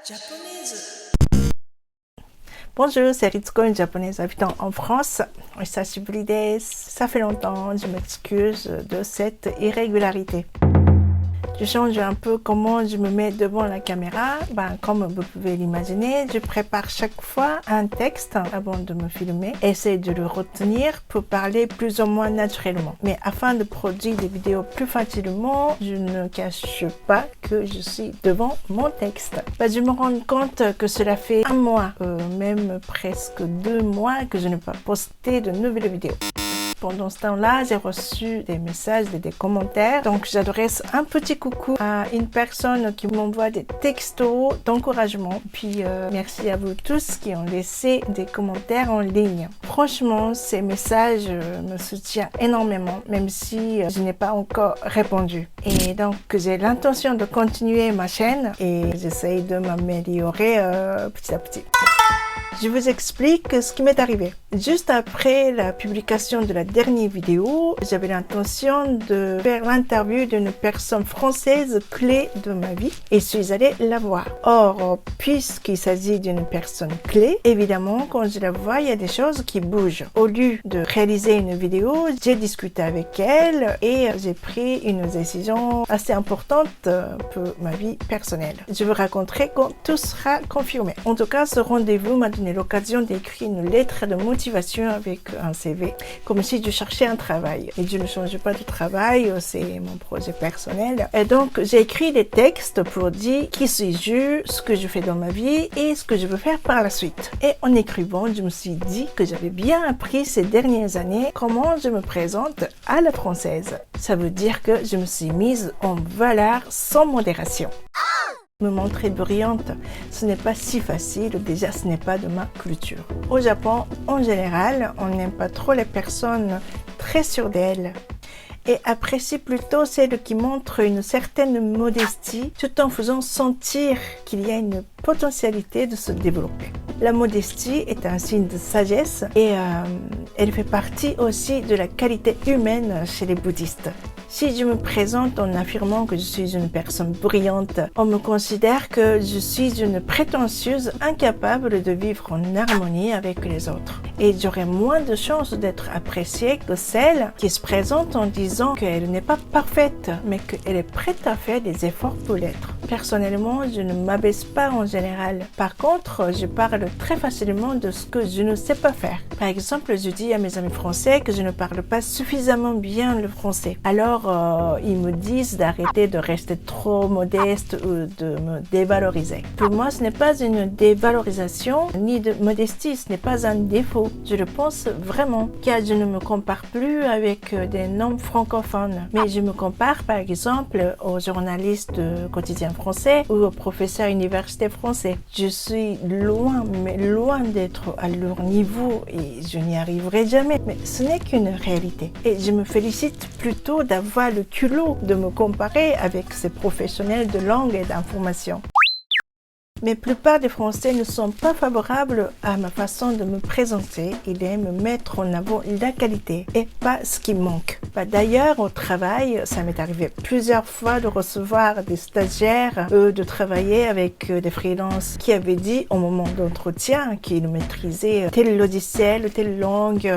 japonaise. Bonjour, c'est Ritsuko, une japonaise habitant en France. Hisashiburi desu. Ça fait longtemps, je m'excuse de cette irrégularité. Je change un peu comment je me mets devant la caméra. Comme vous pouvez l'imaginer, je prépare chaque fois un texte avant de me filmer. Essaye de le retenir pour parler plus ou moins naturellement. Mais afin de produire des vidéos plus facilement, je ne cache pas que je suis devant mon texte. Je me rends compte que cela fait un mois, même presque 2 mois que je n'ai pas posté de nouvelles vidéos. Pendant ce temps-là, j'ai reçu des messages et des commentaires. Donc, j'adresse un petit coucou à une personne qui m'envoie des textos d'encouragement. Puis, merci à vous tous qui ont laissé des commentaires en ligne. Franchement, ces messages me soutiennent énormément, même si je n'ai pas encore répondu. Et donc, j'ai l'intention de continuer ma chaîne et j'essaye de m'améliorer petit à petit. Je vous explique ce qui m'est arrivé. Juste après la publication de la dernière vidéo, j'avais l'intention de faire l'interview d'une personne française clé de ma vie et je suis allée la voir. Or, puisqu'il s'agit d'une personne clé, évidemment, quand je la vois, il y a des choses qui bougent. Au lieu de réaliser une vidéo, j'ai discuté avec elle et j'ai pris une décision assez importante pour ma vie personnelle. Je vous raconterai quand tout sera confirmé. En tout cas, ce rendez-vous m'a donné l'occasion d'écrire une lettre de motivation avec un CV, comme si je cherchais un travail. Et je ne change pas de travail, c'est mon projet personnel. Et donc, j'ai écrit des textes pour dire qui suis-je, ce que je fais dans ma vie et ce que je veux faire par la suite. Et en écrivant, je me suis dit que j'avais bien appris ces dernières années comment je me présente à la française. Ça veut dire que je me suis mise en valeur sans modération. Me montrer brillante, ce n'est pas si facile, déjà ce n'est pas de ma culture. Au Japon, en général, on n'aime pas trop les personnes très sûres d'elles et apprécie plutôt celles qui montrent une certaine modestie tout en faisant sentir qu'il y a une potentialité de se développer. La modestie est un signe de sagesse et elle fait partie aussi de la qualité humaine chez les bouddhistes. Si je me présente en affirmant que je suis une personne brillante, on me considère que je suis une prétentieuse incapable de vivre en harmonie avec les autres. Et j'aurai moins de chances d'être appréciée que celle qui se présente en disant qu'elle n'est pas parfaite, mais qu'elle est prête à faire des efforts pour l'être. Personnellement, je ne m'abaisse pas en général. Par contre, je parle très facilement de ce que je ne sais pas faire. Par exemple, je dis à mes amis français que je ne parle pas suffisamment bien le français. Alors, ils me disent d'arrêter de rester trop modeste ou de me dévaloriser. Pour moi, ce n'est pas une dévalorisation ni de modestie, ce n'est pas un défaut. Je le pense vraiment, car je ne me compare plus avec des noms francophones, mais je me compare par exemple aux journalistes de quotidien français ou aux professeurs universitaires français. Je suis loin, mais loin d'être à leur niveau et je n'y arriverai jamais, mais ce n'est qu'une réalité. Et je me félicite plutôt d'avoir le culot de me comparer avec ces professionnels de langue et d'information. Mais la plupart des Français ne sont pas favorables à ma façon de me présenter. Ils aiment mettre en avant la qualité et pas ce qui manque. D'ailleurs, au travail, ça m'est arrivé plusieurs fois de recevoir des stagiaires, de travailler avec des freelances qui avaient dit au moment d'entretien qu'ils maîtrisaient tel logiciel, telle langue,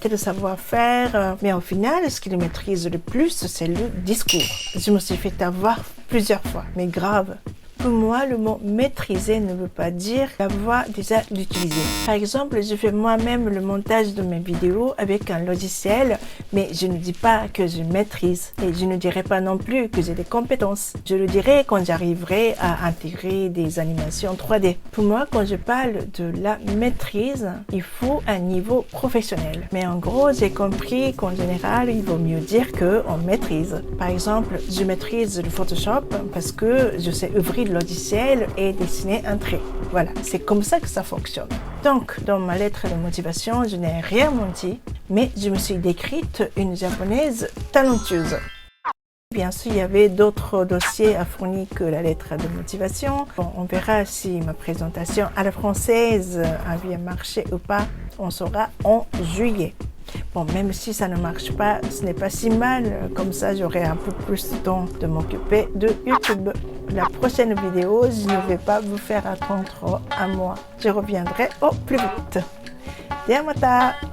tel savoir-faire. Mais au final, ce qu'ils maîtrisent le plus, c'est le discours. Je me suis fait avoir plusieurs fois, mais grave. Pour moi, le mot maîtriser ne veut pas dire avoir déjà l'utilisé. Par exemple, je fais moi-même le montage de mes vidéos avec un logiciel, mais je ne dis pas que je maîtrise et je ne dirai pas non plus que j'ai des compétences. Je le dirai quand j'arriverai à intégrer des animations 3D. Pour moi, quand je parle de la maîtrise, il faut un niveau professionnel. Mais en gros, j'ai compris qu'en général, il vaut mieux dire qu'on maîtrise. Par exemple, je maîtrise le Photoshop parce que je sais ouvrir le logiciel et dessiner un trait. Voilà, c'est comme ça que ça fonctionne. Donc, dans ma lettre de motivation, je n'ai rien menti, mais je me suis décrite une japonaise talentueuse. Bien sûr, il y avait d'autres dossiers à fournir que la lettre de motivation. Bon, on verra si ma présentation à la française a bien marché ou pas. On saura en juillet. Bon, même si ça ne marche pas, ce n'est pas si mal. Comme ça, j'aurai un peu plus de temps de m'occuper de YouTube. La prochaine vidéo, je ne vais pas vous faire attendre un mois. Je reviendrai au plus vite. ではまた。